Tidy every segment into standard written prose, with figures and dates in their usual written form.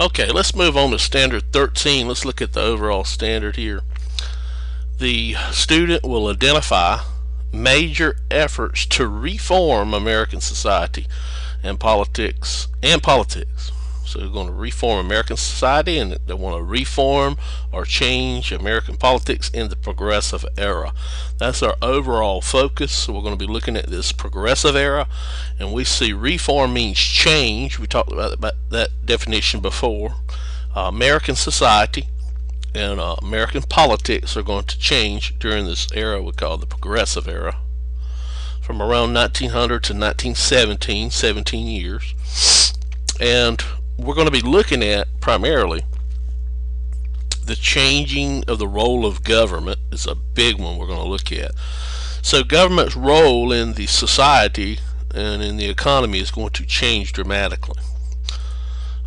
Okay, let's move on to standard 13. Let's look at the overall standard here. The student will identify major efforts to reform American society and politics. So they're going to reform American society, and they want to reform or change American politics in the progressive era. That's our overall focus. So we're going to be looking at this progressive era, and we see reform means change. We talked about that definition before. American society and American politics are going to change during this era we call the progressive era, from around 1900 to 1917, 17 years. And we're going to be looking at primarily the changing of the role of government is a big one we're going to look at. So government's role in the society and in the economy is going to change dramatically.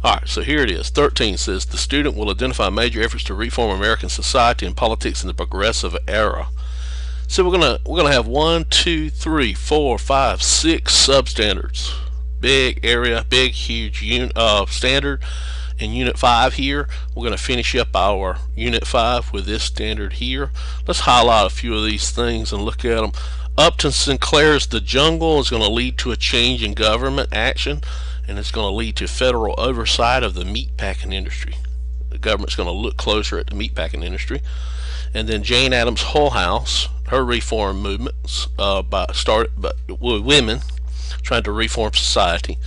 Alright, so here it is. 13 says the student will identify major efforts to reform American society and politics in the progressive era. So we're gonna have 1, 2, 3, 4, 5, 6 substandards. Big area, big, huge standard in Unit 5 here. We're going to finish up our Unit 5 with this standard here. Let's highlight a few of these things and look at them. Upton Sinclair's The Jungle is going to lead to a change in government action, and it's going to lead to federal oversight of the meatpacking industry. The government's going to look closer at the meatpacking industry. And then Jane Addams' Hull House, her reform movements started by women trying to reform society.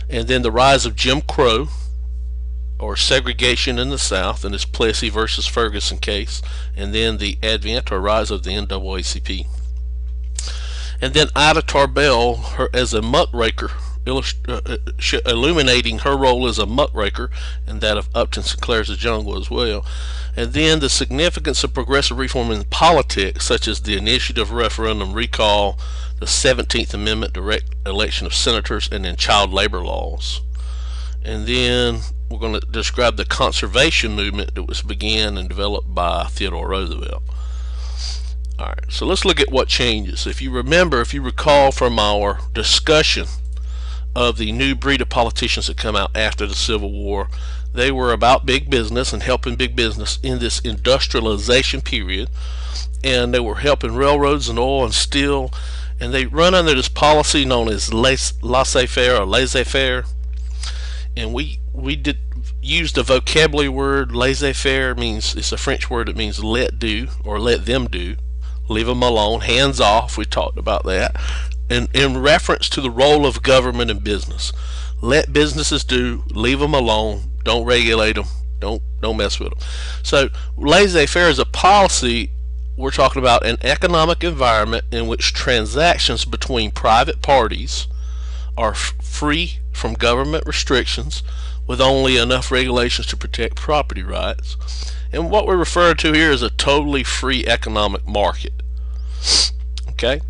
And then the rise of Jim Crow, or segregation in the South, in this Plessy versus Ferguson case. And then the advent or rise of the NAACP. And then Ida Tarbell, as a muckraker, illuminating her role as a muckraker, and that of Upton Sinclair's The Jungle as well. And then the significance of progressive reform in politics, such as the initiative referendum recall, the 17th Amendment direct election of senators, and then child labor laws. And then we're going to describe the conservation movement that was began and developed by Theodore Roosevelt. Alright, so let's look at what changes. If you recall from our discussion of the new breed of politicians that come out after the Civil War, they were about big business and helping big business in this industrialization period, and they were helping railroads and oil and steel, and they run under this policy known as laissez-faire or laissez-faire. And we did use the vocabulary word laissez-faire. Means it's a French word that means let do or let them do, leave them alone, hands off. We talked about that, and in reference to the role of government and business. Let businesses do, leave them alone, don't regulate them, don't mess with them. So laissez-faire is a policy. We're talking about an economic environment in which transactions between private parties are free from government restrictions, with only enough regulations to protect property rights. And what we're referring to here is a totally free economic market. Okay?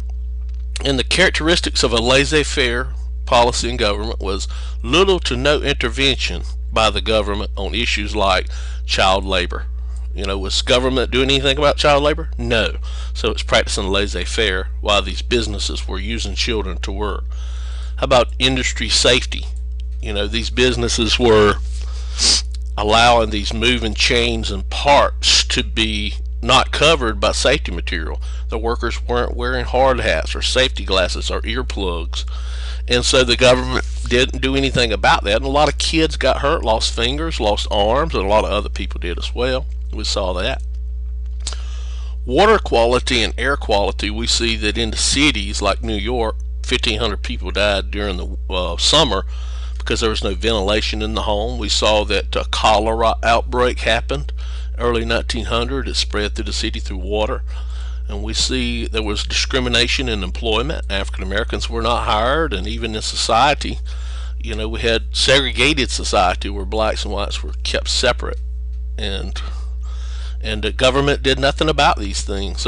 And the characteristics of a laissez-faire policy in government was little to no intervention by the government on issues like child labor. Was government doing anything about child labor? No. So it's practicing laissez-faire while these businesses were using children to work. How about industry safety? These businesses were allowing these moving chains and parts to be not covered by safety material. The workers weren't wearing hard hats or safety glasses or earplugs, and so the government didn't do anything about that, and a lot of kids got hurt, lost fingers, lost arms, and a lot of other people did as well. We saw that. Water quality and air quality, we see that in the cities like New York, 1,500 people died during the summer because there was no ventilation in the home. We saw that a cholera outbreak happened early 1900. It spread through the city through water. And we see there was discrimination in employment. African Americans were not hired, and even in society, we had segregated society where blacks and whites were kept separate, and the government did nothing about these things.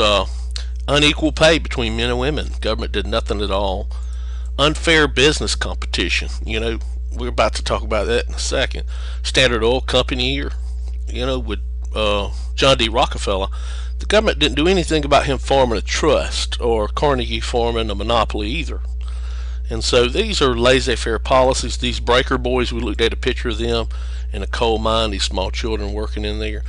Unequal pay between men and women, government did nothing at all. Unfair business competition, we're about to talk about that in a second. Standard Oil Company here, with John D. Rockefeller, the government didn't do anything about him forming a trust or Carnegie forming a monopoly either. And so these are laissez-faire policies. These breaker boys, we looked at a picture of them in a coal mine, these small children working in there.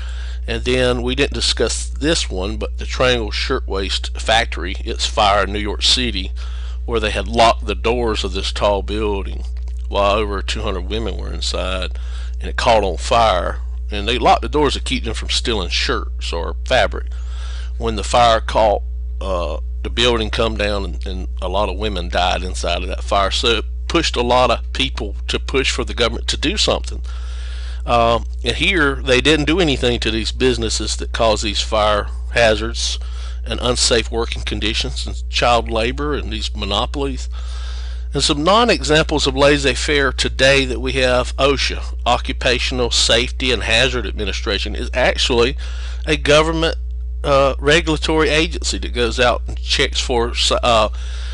And then we didn't discuss this one, but the Triangle Shirtwaist Factory, its fire in New York City, where they had locked the doors of this tall building while over 200 women were inside, and it caught on fire. And they locked the doors to keep them from stealing shirts or fabric. When the fire caught, the building come down, and a lot of women died inside of that fire. So it pushed a lot of people to push for the government to do something. And here they didn't do anything to these businesses that cause these fire hazards and unsafe working conditions and child labor and these monopolies. And some non-examples of laissez-faire today that we have: OSHA, Occupational Safety and Hazard Administration, is actually a government regulatory agency that goes out and checks for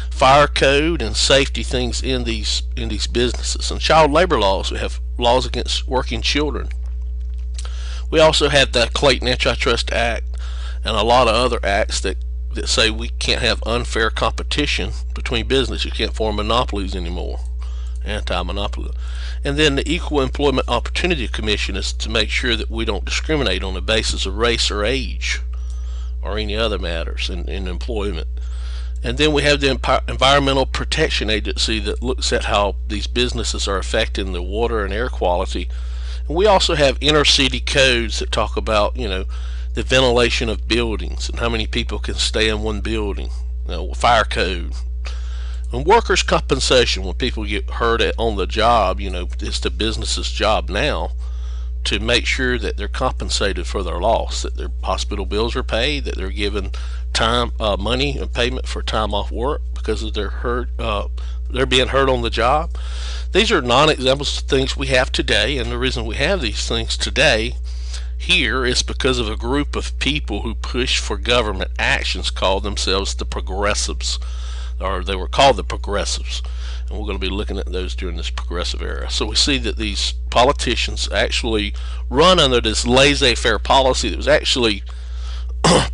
fire code and safety things in these businesses. And child labor laws, we have laws against working children. We also have the Clayton Antitrust Act and a lot of other acts that say we can't have unfair competition between business. You can't form monopolies anymore, anti-monopoly. And then the Equal Employment Opportunity Commission is to make sure that we don't discriminate on the basis of race or age or any other matters in employment. And then we have the Environmental Protection Agency that looks at how these businesses are affecting the water and air quality. And we also have inner city codes that talk about, the ventilation of buildings and how many people can stay in one building, fire code. And workers' compensation, when people get hurt on the job, it's the business's job now to make sure that they're compensated for their loss, that their hospital bills are paid, that they're given time, money and payment for time off work because of their they're being hurt on the job. These are non-examples of things we have today, and the reason we have these things today here is because of a group of people who push for government actions, called themselves the progressives, or they were called the progressives, and we're going to be looking at those during this progressive era. So we see that these politicians actually run under this laissez-faire policy that was actually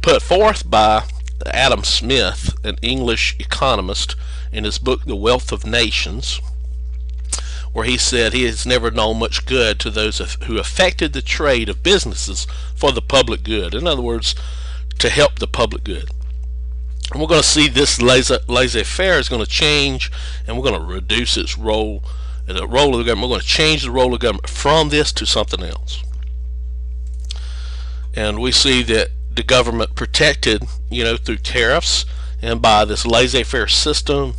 put forth by Adam Smith, an English economist, in his book The Wealth of Nations, where he said he has never known much good to those who affected the trade of businesses for the public good. In other words, to help the public good. And we're going to see this laissez-faire is going to change, and we're going to reduce its role, the role of the government. We're going to change the role of government from this to something else. And we see that the government protected, through tariffs and by this laissez-faire system,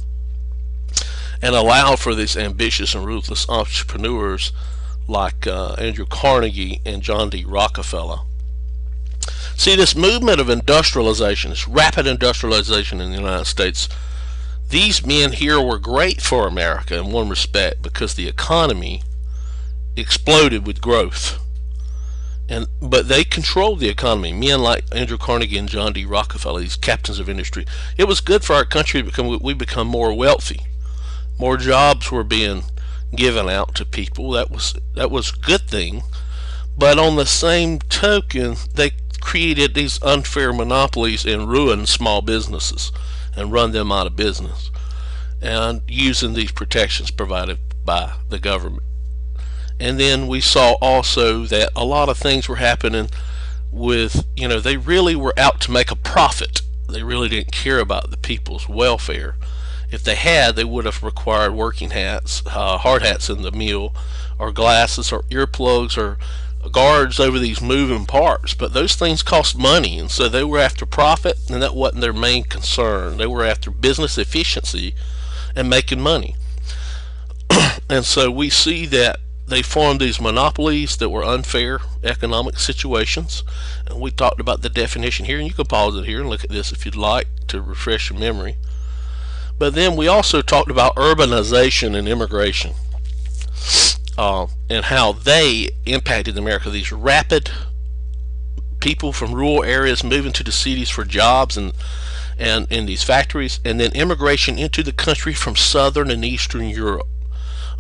and allowed for these ambitious and ruthless entrepreneurs like Andrew Carnegie and John D. Rockefeller. See, this movement of industrialization, this rapid industrialization in the United States, these men here were great for America in one respect, because the economy exploded with growth. But they controlled the economy. Men like Andrew Carnegie and John D. Rockefeller, these captains of industry. It was good for our country to we become more wealthy. More jobs were being given out to people. That was a good thing. But on the same token, they created these unfair monopolies and ruined small businesses and run them out of business, and using these protections provided by the government. And then we saw also that a lot of things were happening with, they really were out to make a profit. They really didn't care about the people's welfare. If they had, they would have required working hats, hard hats in the mill, or glasses, or earplugs, or guards over these moving parts. But those things cost money, and so they were after profit, and that wasn't their main concern. They were after business efficiency and making money. And so we see that they formed these monopolies that were unfair economic situations. And we talked about the definition here, and you can pause it here and look at this if you'd like to refresh your memory. But then we also talked about urbanization and immigration, and how they impacted America. These rapid people from rural areas moving to the cities for jobs and in these factories, and then immigration into the country from southern and eastern Europe.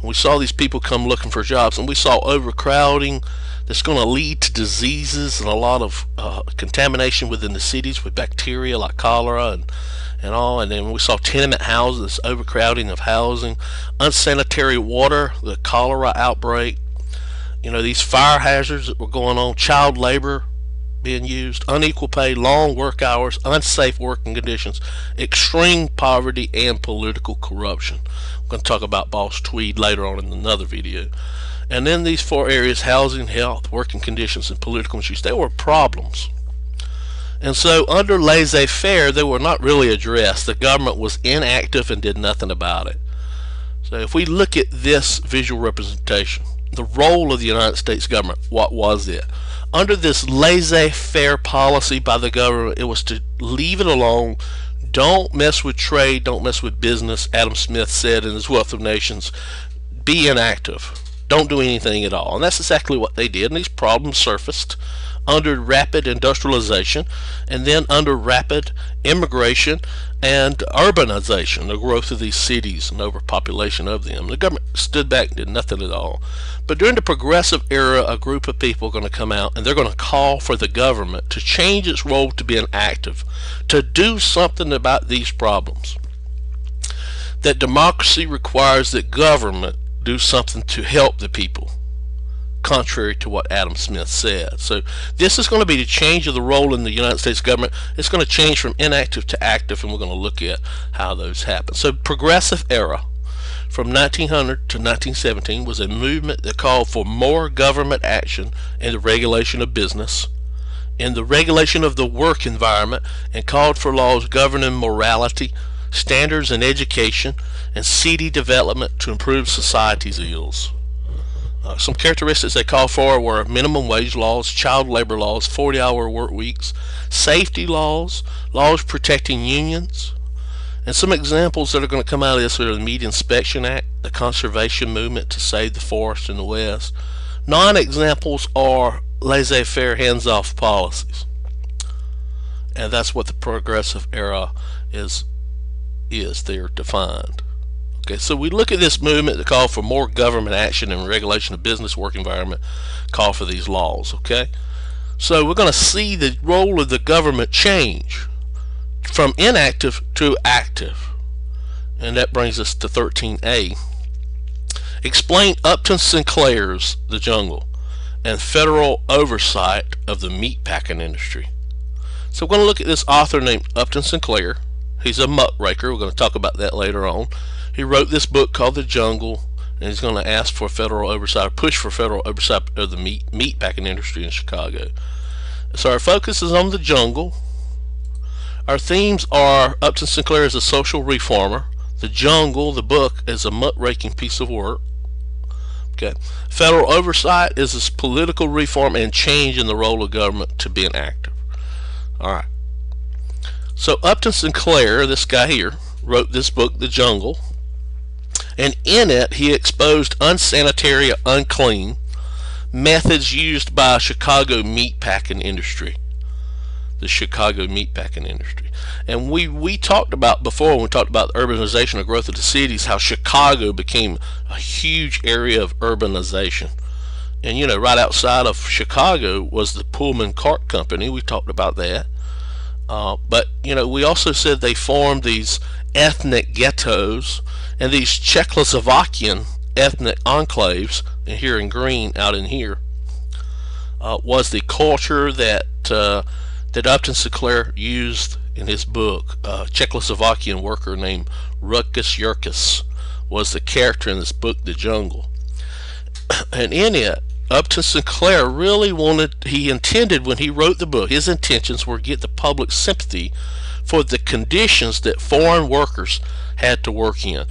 And we saw these people come looking for jobs, and we saw overcrowding that's going to lead to diseases and a lot of contamination within the cities with bacteria like cholera and all. And then we saw tenement houses, overcrowding of housing, unsanitary water, the cholera outbreak, these fire hazards that were going on, child labor being used, unequal pay, long work hours, unsafe working conditions, extreme poverty, and political corruption. I'm going to talk about Boss Tweed later on in another video. And then these 4 areas: housing, health, working conditions, and political issues, they were problems. And so under laissez-faire, they were not really addressed. The government was inactive and did nothing about it. So if we look at this visual representation, the role of the United States government, what was it? Under this laissez-faire policy by the government, it was to leave it alone. Don't mess with trade, don't mess with business. Adam Smith said in his Wealth of Nations, be inactive. Don't do anything at all. And that's exactly what they did. And these problems surfaced under rapid industrialization, and then under rapid immigration and urbanization, the growth of these cities and overpopulation of them. The government stood back and did nothing at all. But during the progressive era, a group of people are going to come out and they're going to call for the government to change its role to be active, to do something about these problems. That democracy requires that government do something to help the people, contrary to what Adam Smith said. So this is going to be the change of the role in the United States government. It's going to change from inactive to active, and we're going to look at how those happen. So progressive era from 1900 to 1917 was a movement that called for more government action in the regulation of business, in the regulation of the work environment, and called for laws governing morality, standards in education, and city development to improve society's ills. Some characteristics they called for were minimum wage laws, child labor laws, 40-hour work weeks, safety laws, laws protecting unions. And some examples that are going to come out of this are the Meat Inspection Act, the conservation movement to save the forest in the West. Non-examples are laissez-faire, hands-off policies. And that's what the progressive era is there defined. Okay, so we look at this movement that call for more government action and regulation of business work environment, call for these laws. Okay, so we're going to see the role of the government change from inactive to active, and that brings us to 13A. Explain Upton Sinclair's The Jungle and federal oversight of the meatpacking industry. So we're going to look at this author named Upton Sinclair. He's a muckraker. We're going to talk about that later on. He wrote this book called The Jungle, and he's going to ask for federal oversight, or push for federal oversight of the meatpacking industry in Chicago. So our focus is on the jungle. Our themes are Upton Sinclair is a social reformer. The Jungle, the book, is a muckraking piece of work. Okay. Federal oversight is this political reform and change in the role of government to being active. All right. So Upton Sinclair, this guy here, wrote this book, The Jungle, and in it he exposed unsanitary, unclean methods used by Chicago meatpacking industry. The Chicago meatpacking industry. And we talked about before, when we talked about the urbanization and growth of the cities, how Chicago became a huge area of urbanization. And right outside of Chicago was the Pullman Cart Company. We talked about that. But we also said they formed these ethnic ghettos and these Czechoslovakian ethnic enclaves. And here in green, out in here, was the culture that Upton Sinclair used in his book. A Czechoslovakian worker named Ruckus Yurkus was the character in this book, The Jungle. And in it, Upton Sinclair really he intended when he wrote the book, his intentions were to get the public sympathy for the conditions that foreign workers had to work in.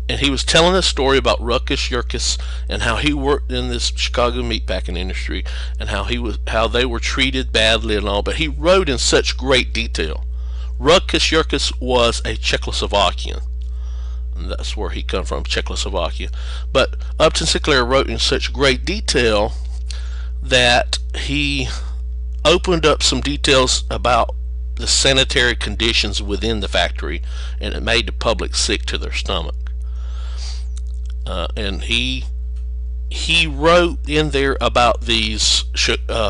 And he was telling a story about Ruckus Yurkus and how he worked in this Chicago meatpacking industry and how they were treated badly and all, but he wrote in such great detail. Ruckus Yurkus was a Czechoslovakian. And that's where he come from, Czechoslovakia. But Upton Sinclair wrote in such great detail that he opened up some details about the sanitary conditions within the factory, and it made the public sick to their stomach. and he wrote in there about these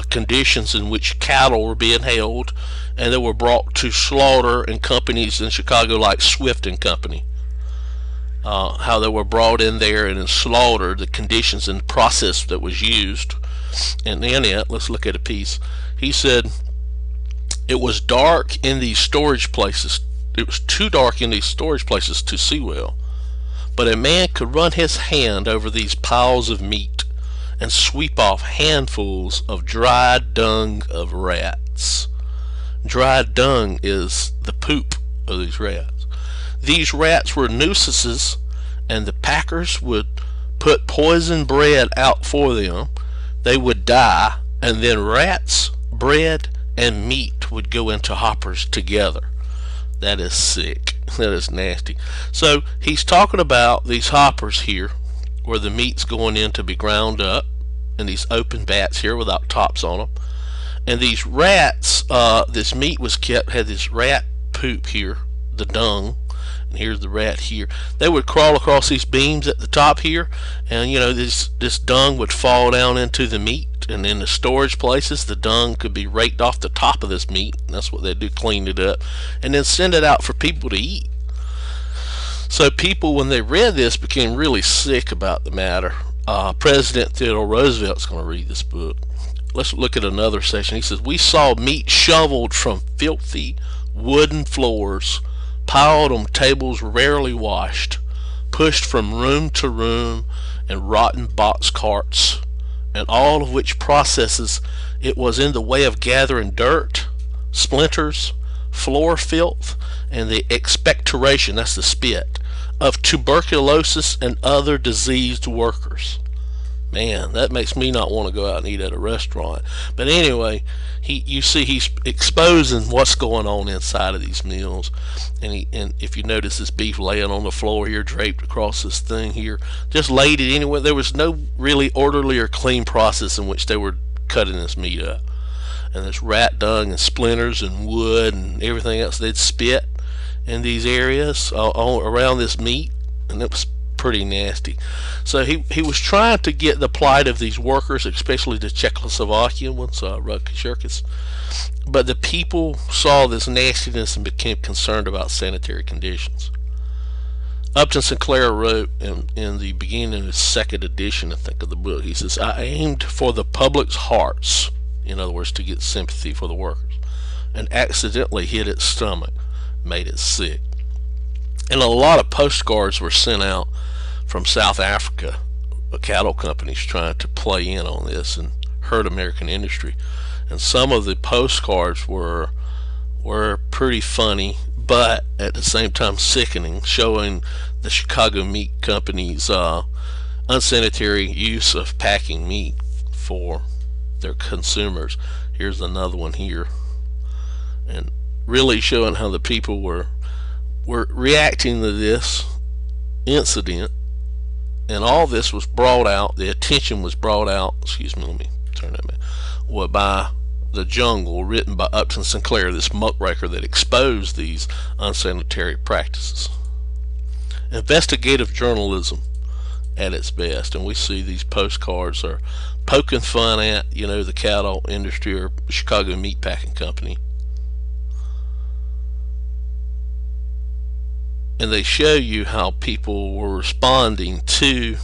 conditions in which cattle were being held, and they were brought to slaughter in companies in Chicago like Swift and Company. How they were brought in there and slaughtered, the conditions and process that was used. And in it, let's look at a piece. He said, it was dark in these storage places. It was too dark in these storage places to see well. But a man could run his hand over these piles of meat and sweep off handfuls of dry dung of rats. Dry dung is the poop of these rats. These rats were nuisances, and the packers would put poisoned bread out for them. They would die, and then rats, bread, and meat would go into hoppers together. That is sick. That is nasty. So he's talking about these hoppers here where the meat's going in to be ground up, and these open vats here without tops on them. And these rats, this meat was kept, had this rat poop here, the dung, and here's the rat here. They would crawl across these beams at the top here, and you know, this dung would fall down into the meat. And in the storage places, the dung could be raked off the top of this meat, and that's what they do, clean it up, and then send it out for people to eat. So people, when they read this, became really sick about the matter. President Theodore Roosevelt's going to read this book. Let's look at another section. He says, we saw meat shoveled from filthy wooden floors, piled on tables rarely washed, pushed from room to room in rotten box carts, and all of which processes it was in the way of gathering dirt, splinters, floor filth, and the expectoration, that's the spit, of tuberculosis and other diseased workers. Man, that makes me not want to go out and eat at a restaurant. But anyway, you see he's exposing what's going on inside of these meals. And if you notice this beef laying on the floor here, draped across this thing here, just laid it anywhere. There was no really orderly or clean process in which they were cutting this meat up. And there's rat dung and splinters and wood and everything else they'd spit in these areas all around this meat, and it was pretty nasty. So he was trying to get the plight of these workers, especially the Czechoslovakian ones, Russians, but the people saw this nastiness and became concerned about sanitary conditions. Upton Sinclair wrote in the beginning of his second edition, I think, of the book, he says, I aimed for the public's hearts, in other words, to get sympathy for the workers, and accidentally hit its stomach, made it sick. And a lot of postcards were sent out from South Africa, cattle companies trying to play in on this and hurt American industry. And some of the postcards were pretty funny, but at the same time sickening, showing the Chicago Meat Company's unsanitary use of packing meat for their consumers. Here's another one here, and really showing how the people were reacting to this incident. And all this was brought out, the attention was brought out, excuse me, let me turn that back, by The Jungle, written by Upton Sinclair, this muckraker that exposed these unsanitary practices. Investigative journalism at its best, and we see these postcards are poking fun at, you know, the cattle industry or Chicago Meat Packing Company. And they show you how people were responding to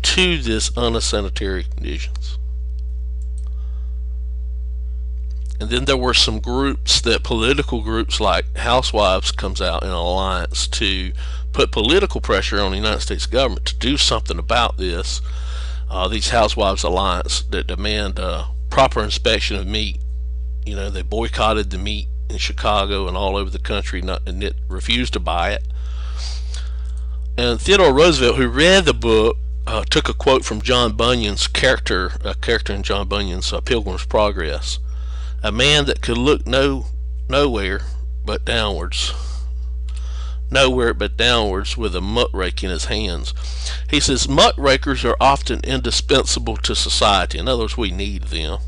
this unsanitary conditions. And then there were some groups, that political groups like Housewives comes out in an alliance to put political pressure on the United States government to do something about this. These Housewives alliance that demand proper inspection of meat. You know, they boycotted the meat in Chicago and all over the country, and it refused to buy it. And Theodore Roosevelt, who read the book, took a quote from John Bunyan's character in John Bunyan's Pilgrim's Progress. A man that could look nowhere but downwards with a muck rake in his hands. He says, muck rakers are often indispensable to society. In other words, we need them.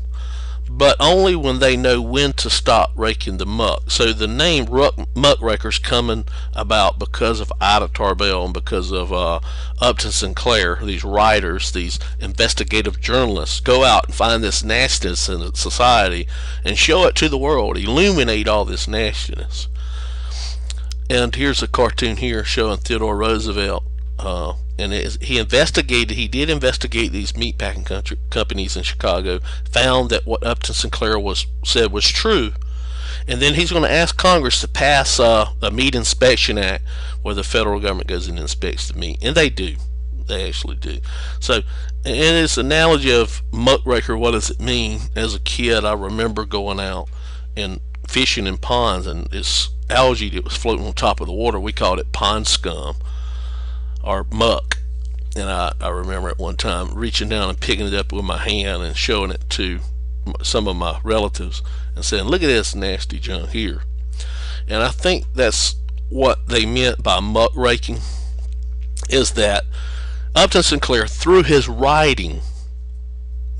but only when they know when to stop raking the muck. So the name muckrakers coming about because of Ida Tarbell and because of Upton Sinclair. These writers, these investigative journalists, go out and find this nastiness in society and show it to the world, illuminate all this nastiness. And here's a cartoon here showing Theodore Roosevelt. He did investigate these meatpacking companies in Chicago, found that what Upton Sinclair said was true, and then he's going to ask Congress to pass a Meat Inspection Act where the federal government goes and inspects the meat, and they do. They actually do. So, in this analogy of muckraker, what does it mean? As a kid, I remember going out and fishing in ponds, and this algae that was floating on top of the water, we called it pond scum or muck. And I remember at one time reaching down and picking it up with my hand and showing it to some of my relatives and saying, look at this nasty junk here. And I think that's what they meant by muck raking, is that Upton Sinclair, through his writing,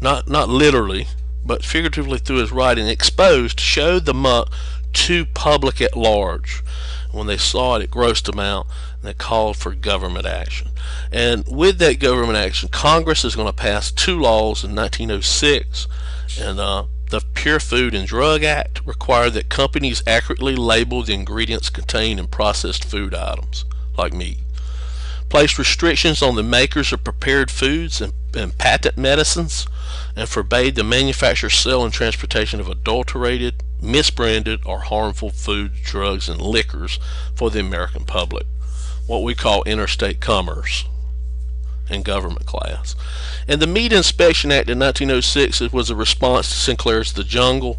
not literally but figuratively through his writing, showed the muck to public at large. When they saw it, it grossed them out, and they called for government action. And with that government action, Congress is going to pass 2 laws in 1906, and the Pure Food and Drug Act required that companies accurately label the ingredients contained in processed food items, like meat. Placed restrictions on the makers of prepared foods and patent medicines, and forbade the manufacture, sale, and transportation of adulterated, misbranded, or harmful foods, drugs, and liquors for the American public, what we call interstate commerce in government class. And the Meat Inspection Act in 1906 was a response to Sinclair's The Jungle,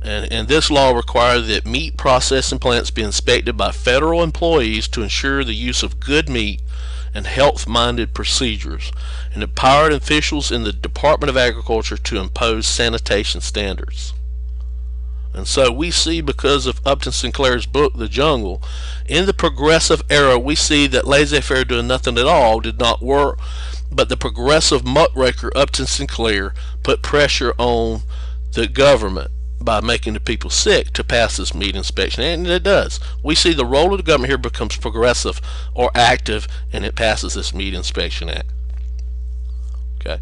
and this law required that meat processing plants be inspected by federal employees to ensure the use of good meat and health-minded procedures, and empowered officials in the Department of Agriculture to impose sanitation standards. And so we see, because of Upton Sinclair's book, The Jungle, in the progressive era, we see that laissez-faire, doing nothing at all, did not work, but the progressive muckraker Upton Sinclair put pressure on the government by making the people sick to pass this meat inspection, and it does. We see the role of the government here becomes progressive or active, and it passes this Meat Inspection Act. Okay,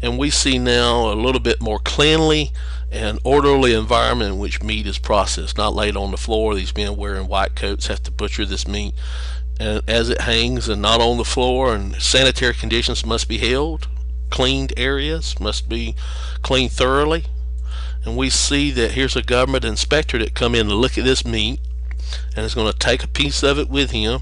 and we see now a little bit more cleanly and orderly environment in which meat is processed, not laid on the floor. These men wearing white coats have to butcher this meat, and as it hangs, and not on the floor, and sanitary conditions must be held. Cleaned areas must be cleaned thoroughly. And we see that here's a government inspector that come in to look at this meat, and is going to take a piece of it with him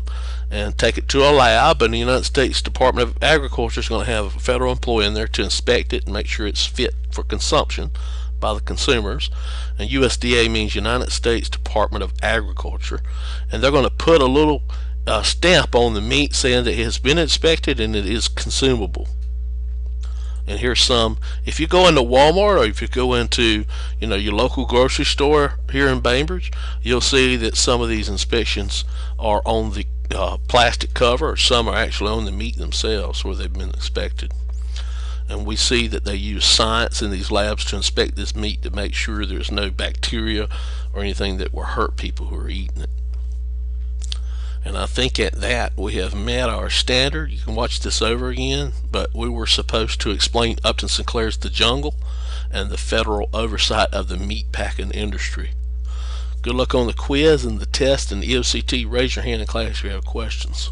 and take it to a lab, and the United States Department of Agriculture is going to have a federal employee in there to inspect it and make sure it's fit for consumption by the consumers. And USDA means United States Department of Agriculture, and they're going to put a little stamp on the meat saying that it has been inspected and it is consumable. And here's some. If you go into Walmart, or if you go into your local grocery store here in Bainbridge, you'll see that some of these inspections are on the plastic cover, or some are actually on the meat themselves where they've been inspected. And we see that they use science in these labs to inspect this meat to make sure there's no bacteria or anything that will hurt people who are eating it. And I think at that we have met our standard. You can watch this over again, but we were supposed to explain Upton Sinclair's The Jungle and the federal oversight of the meat packing industry. Good luck on the quiz and the test and the EOCT. Raise your hand in class if you have questions.